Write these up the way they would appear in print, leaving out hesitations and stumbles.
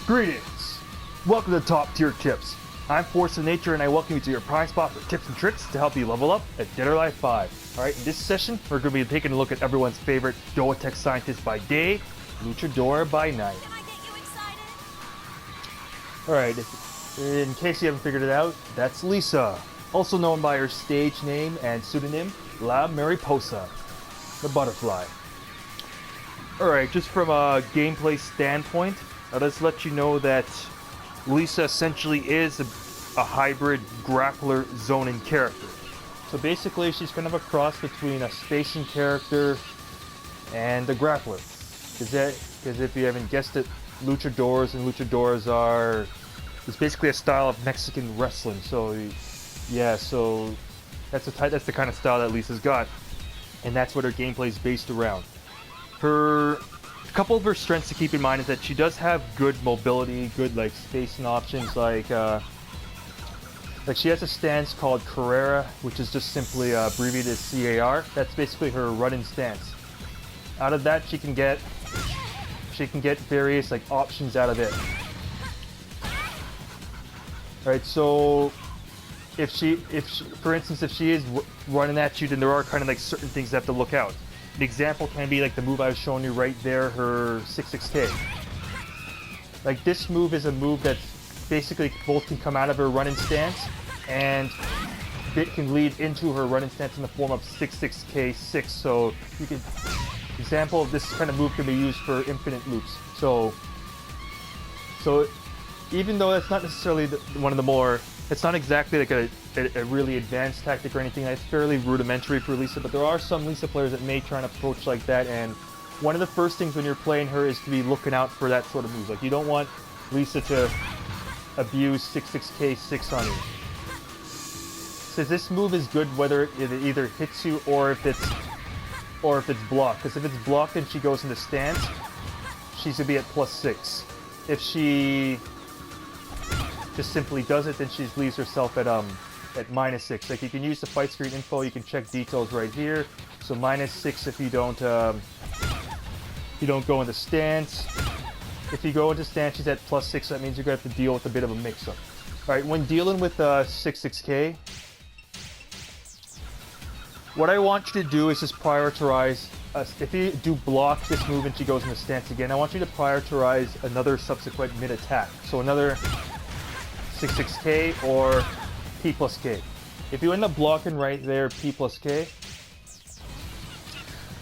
Greetings! Welcome to Top Tier Tips. I'm Force of Nature and I welcome you to your prime spot for tips and tricks to help you level up at Dead or Alive 5. Alright, in this session, we're going to be taking a look at everyone's favorite DOA tech scientist by day, Luchador by night. Can I get you excited? Alright, in case you haven't figured it out, that's Lisa, also known by her stage name and pseudonym, La Mariposa, the butterfly. Alright, just from a gameplay standpoint, I'll just let you know that Lisa essentially is a hybrid grappler zoning character. So basically she's kind of a cross between a station character and a grappler. Because if you haven't guessed it, luchadors is basically a style of Mexican wrestling. So yeah, so that's the kind of style that Lisa's got, and that's what her gameplay is based around. A couple of her strengths to keep in mind is that she does have good mobility, good like spacing options, like she has a stance called Carrera, which is just simply abbreviated as CAR. That's basically her run-in stance. Out of that, she can get various like options out of it. Alright, so if she, for instance, if she is running at you, then there are kind of like certain things that have to look out. An example can be like the move I was showing you right there, her 66K. Like this move is a move that basically both can come out of her run-in stance and it can lead into her run-in stance in the form of 66K6. So you can, example of this kind of move can be used for infinite loops. So even though that's not necessarily one of the more, it's not exactly like a really advanced tactic or anything. It's fairly rudimentary for Lisa, but there are some Lisa players that may try and approach like that, and one of the first things when you're playing her is to be looking out for that sort of move. Like you don't want Lisa to abuse 66K6 on you. So this move is good whether it either hits you or if it's blocked. Because if it's blocked and she goes into stance, she's gonna be at +6. If she just simply does it, then she leaves herself at -6. Like you can use the fight screen info, you can check details right here. So -6 if you don't go into stance. If you go into stance, she's at +6. That means you're gonna have to deal with a bit of a mix-up. All right, when dealing with 66K, what I want you to do is just prioritize. If you do block this move and she goes into stance again, I want you to prioritize another subsequent mid attack. So another 66K or P plus K. If you end up blocking right there, P plus K,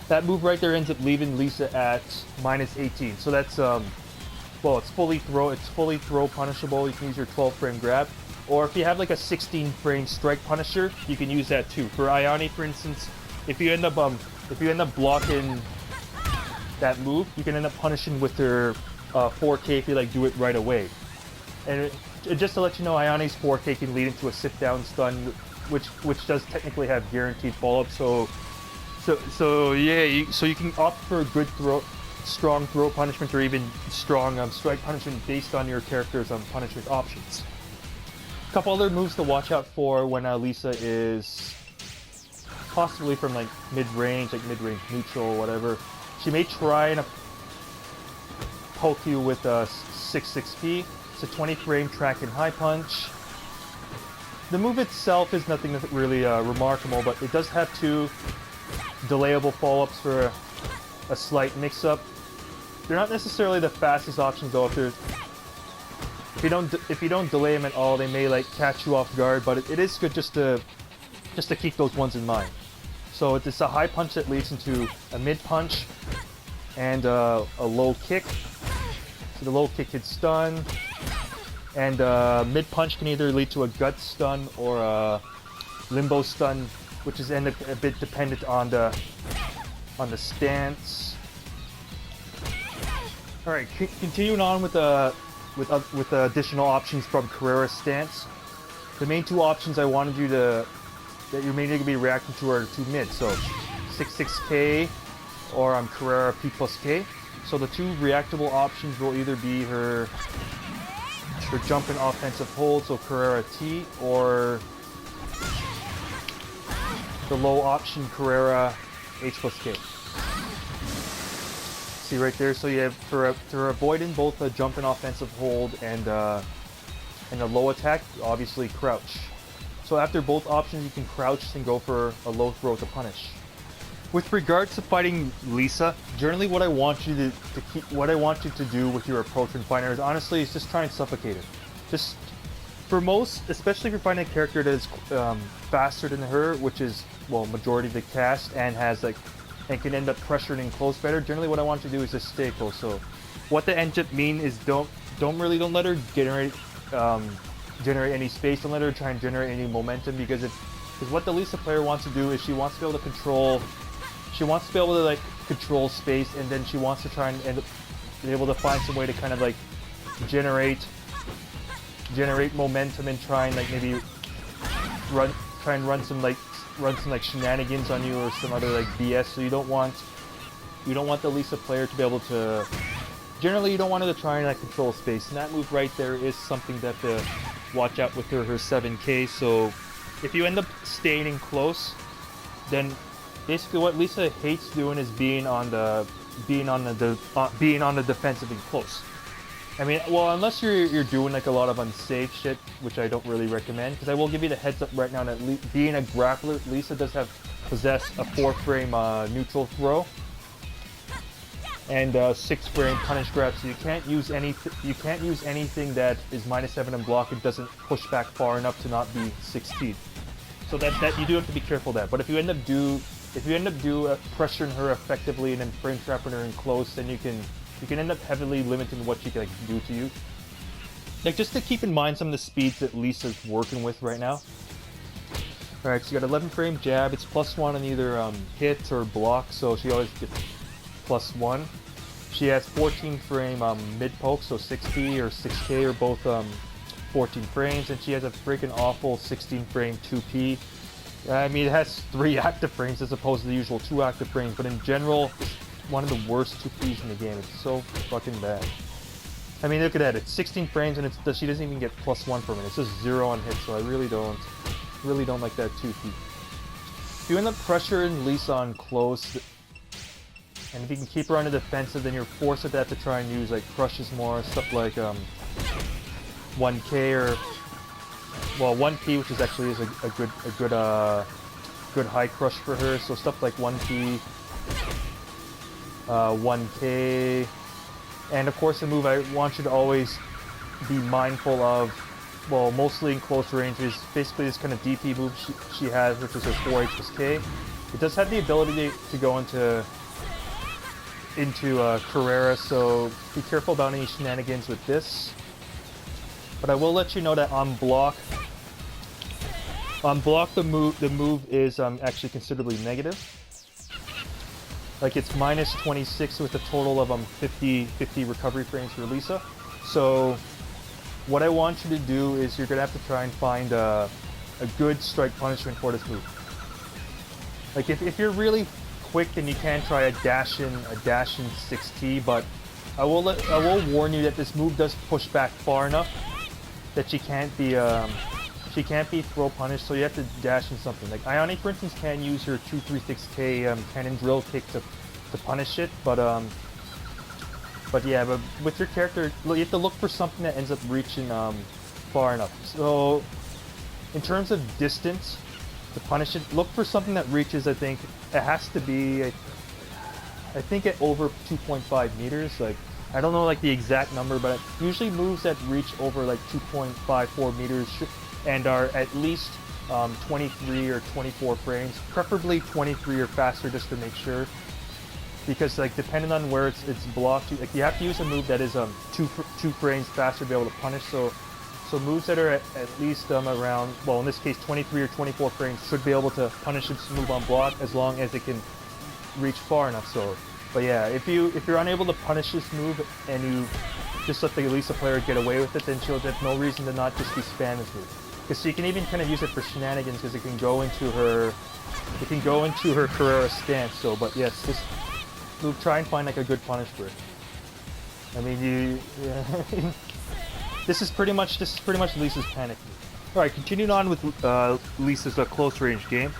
that move right there ends up leaving Lisa at -18. So that's well, it's fully throw punishable. You can use your 12 frame grab, or if you have like a 16 frame strike punisher, you can use that too. For Ayane, for instance, if you end up blocking that move, you can end up punishing with her 4K if you like do it right away. And just to let you know, Ayane's 4K can lead into a sit-down stun, which does technically have guaranteed follow-up. So yeah, so you can opt for a good strong throw punishment, or even strong strike punishment based on your character's punishment options. A couple other moves to watch out for when Lisa is possibly from like mid-range, neutral, or whatever. She may try and poke you with a 66P. It's a 20 frame track and high punch. The move itself is nothing really remarkable, but it does have two delayable follow-ups for a slight mix-up. They're not necessarily the fastest options though. If you don't delay them at all, they may like catch you off guard. But it is good just to keep those ones in mind. So it's a high punch that leads into a mid punch and a low kick. So the low kick could stun. And mid punch can either lead to a gut stun or a limbo stun, which is a bit dependent on the stance. All right, continuing on with additional options from Carrera's stance. The main two options I wanted you that you're mainly going to be reacting to are the two mids. So 66K or Carrera P plus K. So the two reactable options will either be her jumping offensive hold, so Carrera T, or the low option Carrera H plus K. See right there, so you have for avoiding both a jump and offensive hold and a low attack, obviously crouch. So after both options, you can crouch and go for a low throw to punish. With regards to fighting Lisa, generally what I want you to do with your approach when fighting her is honestly is just try and suffocate her. Just for most, especially if you're fighting a character that is faster than her, which is well majority of the cast, and has like and can end up pressuring in close better. Generally, what I want you to do is just stay close. So, what that ends up mean is don't let her generate any space. Don't let her try and generate any momentum because what the Lisa player wants to do is she wants to be able to control. She wants to be able to like control space, and then she wants to try and end up be able to find some way to kind of like generate momentum and try and like maybe run some shenanigans on you or some other like BS. So you don't want the Lisa player to be able to. Generally, you don't want her to try and like control space, and that move right there is something that to watch out with her 7K. So if you end up staying in close, then basically what Lisa hates doing is being on the defensive and close. I mean, well, unless you're doing like a lot of unsafe shit, which I don't really recommend, because I will give you the heads up right now that being a grappler, Lisa does possess a 4-frame neutral throw and 6-frame punish grab. So you can't use anything that is -7 and block and doesn't push back far enough to not be 16. So that you do have to be careful of that. But if you end up pressuring her effectively and then frame trapping her in close, then you can end up heavily limiting what she can like, do to you. Like just to keep in mind some of the speeds that Lisa's working with right now. Alright, so you got 11-frame jab. It's +1 on either hit or block, so she always gets +1. She has 14-frame mid poke, so 6P or 6K are both 14 frames, and she has a freaking awful 16-frame 2P. I mean, it has 3 active frames as opposed to the usual 2 active frames, but in general, it's one of the worst 2Ps in the game. It's so fucking bad. I mean, look at that. It's 16 frames, and she doesn't even get +1 from it. It's just 0 on hit, so I really don't like that 2P. If you end up pressuring Lisa on close, and if you can keep her on the defensive, then you're forced at that to try and use like crushes more, stuff like 1K or well 1P, which is actually a good high crush for her. So stuff like 1P, 1K, and of course the move I want you to always be mindful of. Well, mostly in close range is basically this kind of DP move she has, which is her 4H plus K. It does have the ability to go into Carrera, so be careful about any shenanigans with this. But I will let you know that on block the move is actually considerably negative. Like it's -26 with a total of 50 recovery frames for Lisa. So what I want you to do is you're gonna have to try and find a good strike punishment for this move. Like if you're really quick, then you can try a dash in 6T, but I will warn you that this move does push back far enough that she can't be throw punished, so you have to dash in something. Like Ione, for instance, can use her 236K cannon drill kick to punish it, but yeah, but with your character, you have to look for something that ends up reaching far enough. So in terms of distance to punish it, look for something that reaches, I think it has to be, I think at over 2.5 meters. Like I don't know like the exact number, but usually moves that reach over like 2.54 meters and are at least 23 or 24 frames, preferably 23 or faster, just to make sure. Because like depending on where it's blocked, like you have to use a move that is two frames faster to be able to punish. So moves that are at least around, well, in this case 23 or 24 frames should be able to punish its move on block as long as it can reach far enough. So, but yeah, if you're unable to punish this move and you just let the Lisa player get away with it, then she'll have no reason to not just be spam this move. Because she can even kind of use it for shenanigans, because it can go into her Carrera stance. So, but yes, this move, try and find like a good punish for it. I mean, this is pretty much Lisa's panic move. All right, continuing on with Lisa's close range game.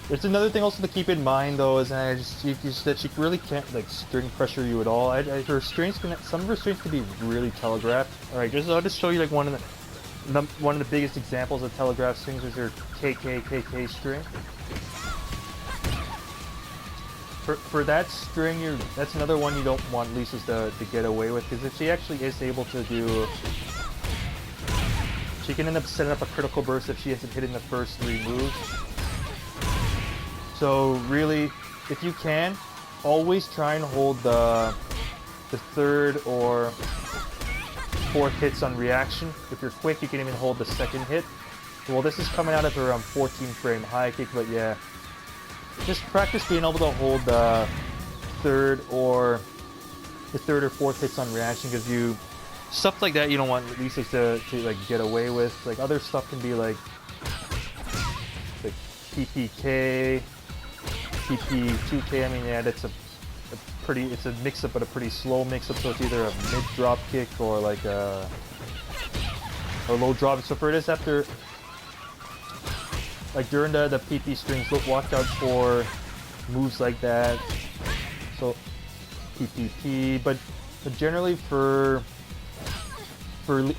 There's another thing also to keep in mind though, is that she really can't like string pressure you at all. Her strings can, some of her strings can be really telegraphed. All right, I'll just show you like one of the biggest examples of telegraph strings is her A.K.A string. For that string, that's another one you don't want Lisa's to get away with, because if she actually is able to do, she can end up setting up a critical burst if she hasn't hit in the first 3 moves. So really, if you can, always try and hold the 3rd or 4th hits on reaction. If you're quick, you can even hold the 2nd hit. Well, this is coming out of her 14 frame high kick, but yeah. Just practice being able to hold the 3rd or 4th hits on reaction, because stuff like that you don't want Lisa to like get away with. Like other stuff can be like PPK, PP2K. I mean, yeah, that's it's a mix-up, but a pretty slow mix-up. So it's either a mid drop kick or like a low drop. So for this, after like during the PP strings, watch out for moves like that. So PPP, but generally for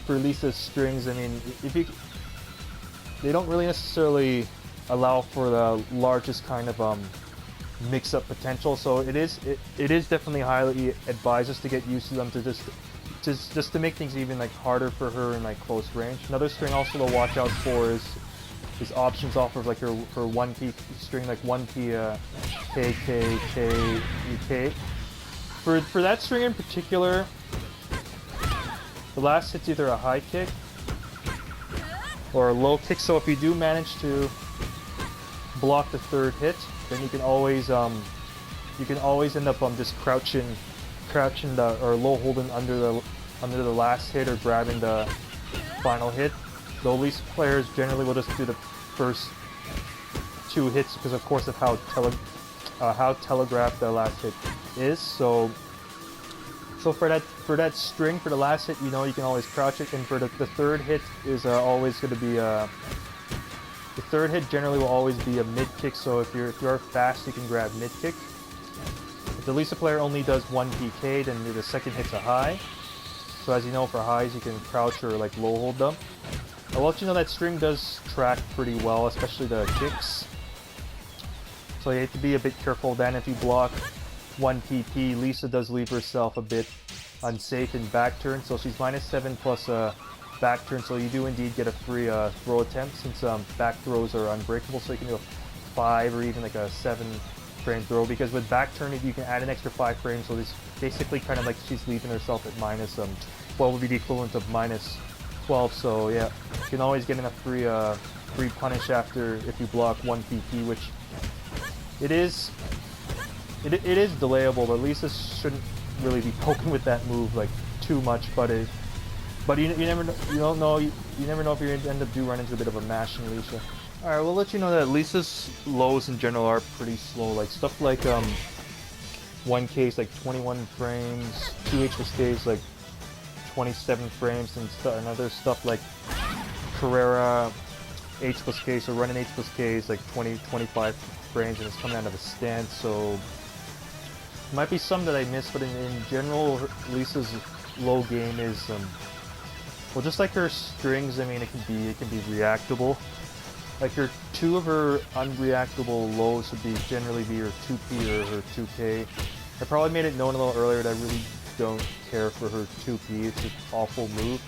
Lisa's strings, I mean, they don't really necessarily allow for the largest kind of mix-up potential. So it is definitely highly advised just to get used to them, to just to make things even like harder for her in like close range. Another string also to watch out for is options off of like her 1P string, like 1P K, UK. For that string in particular, the last hit's either a high kick or a low kick. So if you do manage to block the 3rd hit, then you can always end up just crouching or low holding under the last hit, or grabbing the final hit. Though Lisa players generally will just do the first 2 hits because, of course, of how telegraphed the last hit is. So for that string, for the last hit, you can always crouch it, and for the 3rd hit is always going to be the 3rd hit generally will always be a mid kick. So if you are fast, you can grab mid kick. If the Lisa player only does 1 PK, then the 2nd hit's a high. So as you know, for highs, you can crouch or like low hold them. I'll let you know that string does track pretty well, especially the kicks. So you have to be a bit careful then. If you block 1 PP, Lisa does leave herself a bit unsafe in back turn. So she's -7 plus back turn, so you do indeed get a free throw attempt, since back throws are unbreakable. So you can do a 5 or even like a 7 frame throw, because with back turn you can add an extra 5 frames. So this basically kind of like she's leaving herself at -12 would be the equivalent of -12. So yeah, you can always get in a free punish after if you block 1 PP, which it is delayable, but Lisa shouldn't really be poking with that move like too much. But you never know, you never know if you're gonna end up run into a bit of a mash in Lisa. All right, we'll let you know that Lisa's lows in general are pretty slow. Like stuff like 1K is like 21 frames, 2H plus K is like 27 frames, and other stuff like Carrera H plus K, so running H plus K is like 25 frames, and it's coming out of a stance. So might be some that I missed, but in general, Lisa's low game is well, just like her strings. I mean, it can be reactable. Like two of her unreactable lows would generally be her 2P or her 2K. I probably made it known a little earlier that I really don't care for her 2P. It's an awful move.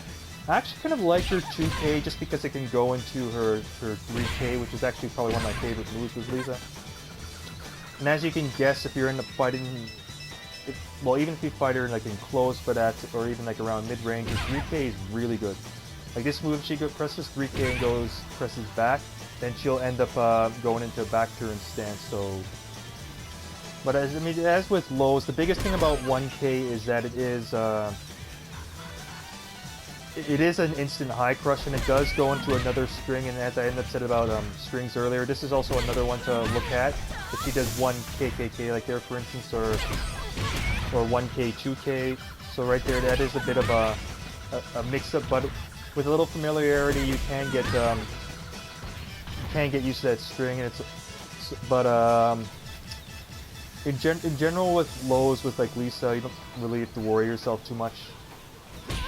I actually kind of like her 2K just because it can go into her 3K, which is actually probably one of my favorite moves with Lisa. And as you can guess, if you're in the fighting, well, even if you fight her like in close, or even like around mid-range, her 3K is really good. Like this move, she presses 3K and presses back, then she'll end up going into a back turn stance. So, but as with lows, the biggest thing about 1K is that it is an instant high crush, and it does go into another string. And as I ended up said about strings earlier, this is also another one to look at. If she does 1 KKK like there, for instance, or 1K 2K, so right there, that is a bit of a mix-up, but with a little familiarity, you can get used to that string, and it's but in general with lows with like Lisa, you don't really have to worry yourself too much.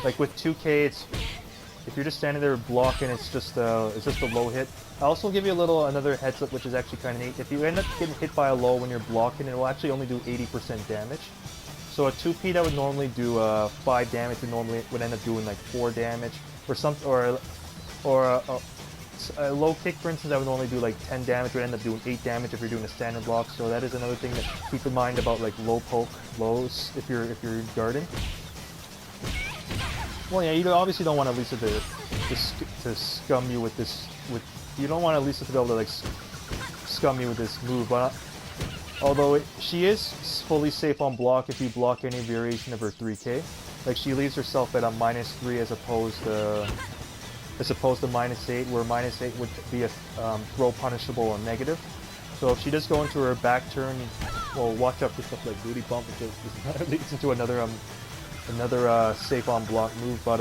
Like with 2K, it's if you're just standing there blocking, it's just a low hit. I'll also give you another heads up, which is actually kind of neat. If you end up getting hit by a low when you're blocking, it will actually only do 80% damage. So a 2P that would normally do 5 damage would end up doing like 4 damage, or a low kick, for instance, that would normally do like 10 damage, would end up doing 8 damage if you're doing a standard block. So that is another thing to keep in mind about like low poke lows if you're guarding. Well, yeah, you obviously don't want Lisa to scum you with this. You don't want Lisa to be able to like scum you with this move, but although she is fully safe on block if you block any variation of her 3K. Like she leaves herself at a -3 as opposed to -8, where -8 would be a throw punishable or negative. So if she does go into her back turn, well, watch out for stuff like booty bump, because this leads into another safe on block move. But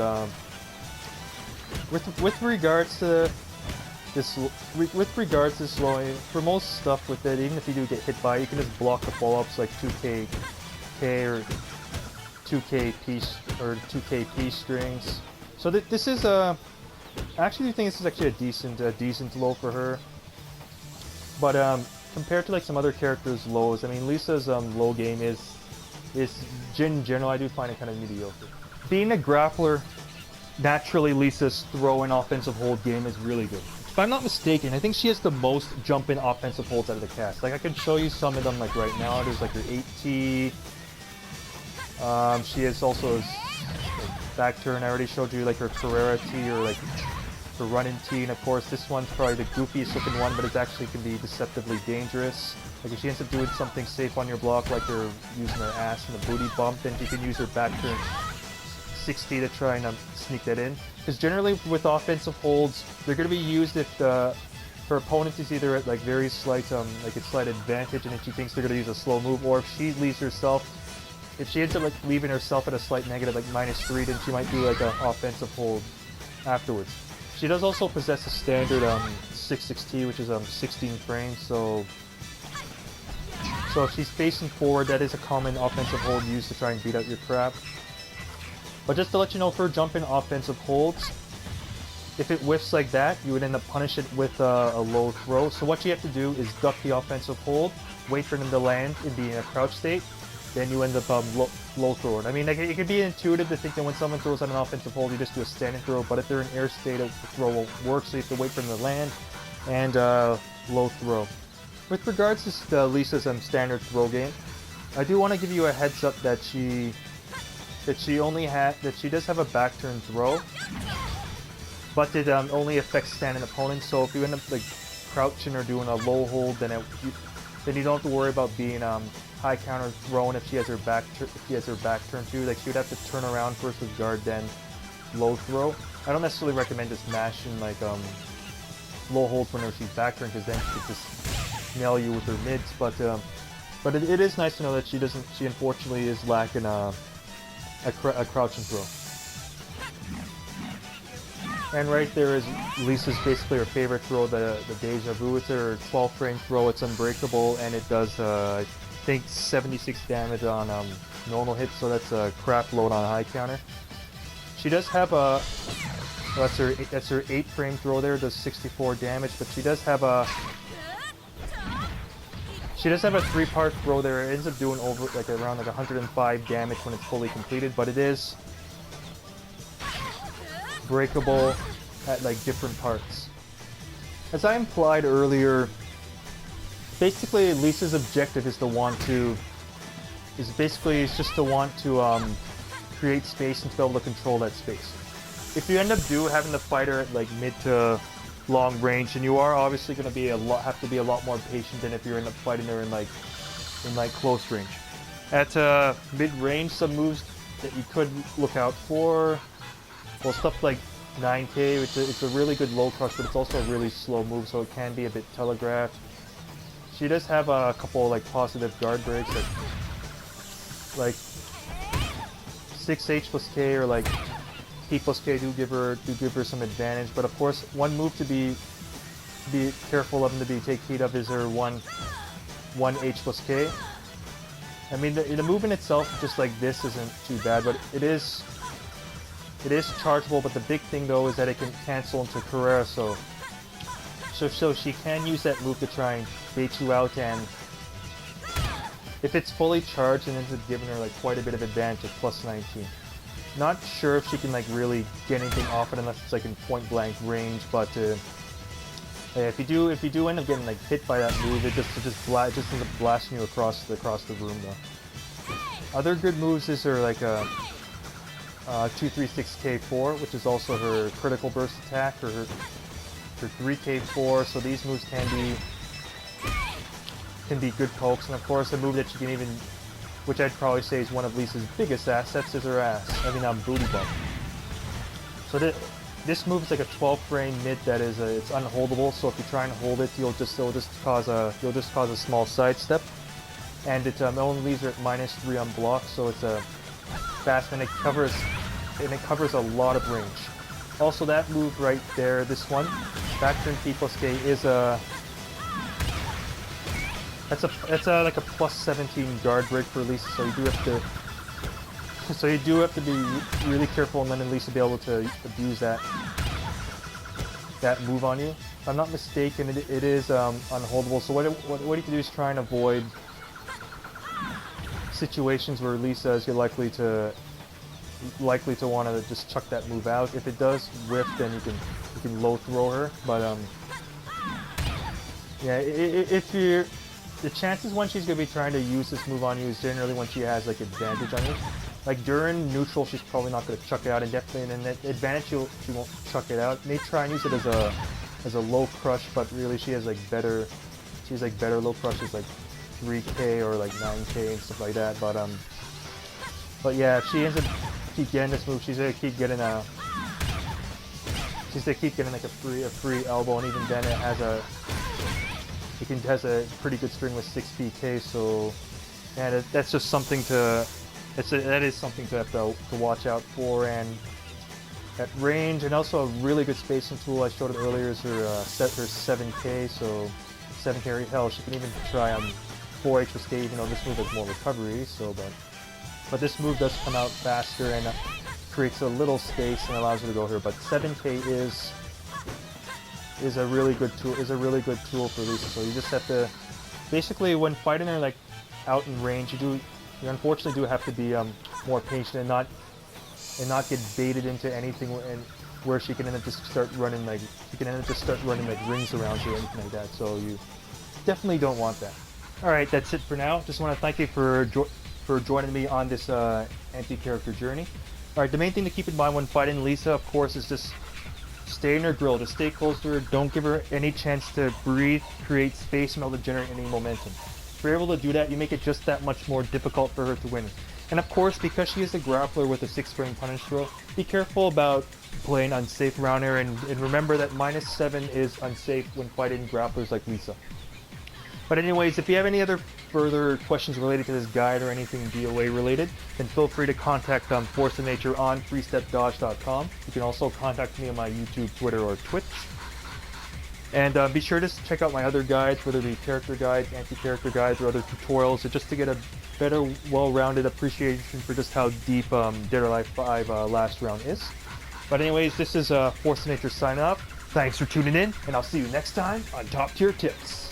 with regards to this slowing, for most stuff with it, even if you do get hit by it, you can just block the follow-ups like 2K or 2K P or 2K P strings. So this is I actually think this is actually a decent low for her. But compared to like some other characters' lows, I mean Lisa's low game is in general, I do find it kind of mediocre. Being a grappler, naturally Lisa's throw and offensive hold game is really good. If I'm not mistaken, I think she has the most jump-in offensive holds out of the cast. Like I can show you some of them like right now. There's like her 8T. She has also like, back turn. I already showed you like her Carrera T or like her run-in T, and of course this one's probably the goofiest looking one, but it actually can be deceptively dangerous. Like if she ends up doing something safe on your block, like her using her ass in the booty bump, then you can use her back turn 60 to try and sneak that in. Because generally with offensive holds, they're going to be used if her opponent is either at like very slight, like a slight advantage, and if she thinks they're going to use a slow move, or if she leaves herself, if she ends up like leaving herself at a slight negative, like -3, then she might do like an offensive hold afterwards. She does also possess a standard 6/6T, which is 16 frames, so if she's facing forward, that is a common offensive hold used to try and beat out your crap. But just to let you know, for jumping offensive holds, if it whiffs like that, you would end up punish it with a low throw. So what you have to do is duck the offensive hold, wait for them to land and be in a crouch state, then you end up low throwing. I mean, like, it could be intuitive to think that when someone throws on an offensive hold, you just do a standing throw, but if they're in air state, the throw won't work, so you have to wait for them to land and low throw. With regards to Lisa's standard throw game, I do want to give you a heads up that she does have a back turn throw, but it only affects standing opponents. So if you end up like crouching or doing a low hold, then you don't have to worry about being high counter thrown if she has her back turn too. Like she would have to turn around first with guard, then low throw. I don't necessarily recommend just mashing like low hold whenever she's back turn, because then she could just nail you with her mids. But it is nice to know that she unfortunately is lacking a crouch and throw. And right there is Lisa's basically her favorite throw, the Deja Vu. It's her 12 frame throw, it's unbreakable, and it does I think 76 damage on normal hits, so that's a crap load on high counter. She does have a, that's her 8 frame throw there, does 64 damage, but she does have a 3-part throw there. It ends up doing around 105 damage when it's fully completed, but it is breakable at like different parts. As I implied earlier, basically Lisa's objective is just to want to create space and to be able to control that space. If you end up having the fighter at like mid to long range, and you are obviously going to have to be a lot more patient than if you end up fighting her in close range. At mid range, some moves that you could look out for, well, stuff like 9K, it's a really good low crush, but it's also a really slow move, so it can be a bit telegraphed. She does have a couple like positive guard breaks, like 6H plus K or like P plus K do give her some advantage. But of course, one move to be to be careful of and to be take heed of is her 1 H plus K. I mean, the movement itself, just like this, isn't too bad, but it is chargeable. But the big thing though is that it can cancel into Carrera, so she can use that move to try and bait you out, and if it's fully charged, it ends up giving her like quite a bit of advantage at plus 19. Not sure if she can like really get anything off it unless it's like in point blank range, but if you do end up getting like hit by that move, it just ends up blasting you across the room though. Other good moves is her like a 236K4, which is also her critical burst attack, or her 3K4. So these moves can be good pokes, and of course a move that you can even, which I'd probably say is one of Lisa's biggest assets, is her ass. I mean, booty bump. So this move is like a 12 frame mid that is it's unholdable. So if you try and hold it, it'll just cause a small sidestep, and it only leaves her at -3 on block. So it's a fast, and it covers a lot of range. Also, that move right there, this one, back turn P plus K, is a that's like a plus 17 guard break for Lisa. So you do have to be really careful and letting Lisa be able to abuse that move on you. If I'm not mistaken, it is unholdable. So what you can do is try and avoid situations where Lisa is likely to want to just chuck that move out. If it does whiff, then you can low throw her. But yeah, if you're, the chances when she's gonna be trying to use this move on you is generally when she has like advantage on you. Like during neutral, she's probably not gonna chuck it out, and definitely in an advantage she won't chuck it out. May try and use it as a low crush, but really she has like better low crushes like 3K or like 9K and stuff like that. But yeah, if she ends up keep getting this move, she's gonna keep getting like a free elbow, and even then it has a pretty good string with 6 PK. So yeah, that's just something that is something to have to watch out for. And at range, and also a really good spacing tool I showed it earlier is her 7K. So 7K, hell, she can even try 4H with K, even though this move has more recovery. So but this move does come out faster and creates a little space and allows her to go here. But 7K is a really good tool for Lisa. So you just have to, basically when fighting her like out in range, you unfortunately do have to be more patient and not get baited into anything, and where she can end up just start running like rings around you or anything like that. So you definitely don't want that. All right, that's it for now. Just want to thank you for joining me on this anti-character journey. All right, the main thing to keep in mind when fighting Lisa, of course, is just stay in her grill. Just stay close to her. Don't give her any chance to breathe, create space, and be able to generate any momentum. If you're able to do that, you make it just that much more difficult for her to win. And of course, because she is a grappler with a 6-frame punish throw, be careful about playing unsafe around her, and remember that -7 is unsafe when fighting grapplers like Lisa. But anyways, if you have any other further questions related to this guide or anything DOA related, then feel free to contact Force of Nature on freestepdodge.com. You can also contact me on my YouTube, Twitter, or Twitch. And be sure to check out my other guides, whether it be character guides, anti-character guides, or other tutorials, just to get a better, well-rounded appreciation for just how deep Dead or Alive 5 last round is. But anyways, this is Force of Nature signing off. Thanks for tuning in, and I'll see you next time on Top Tier Tips.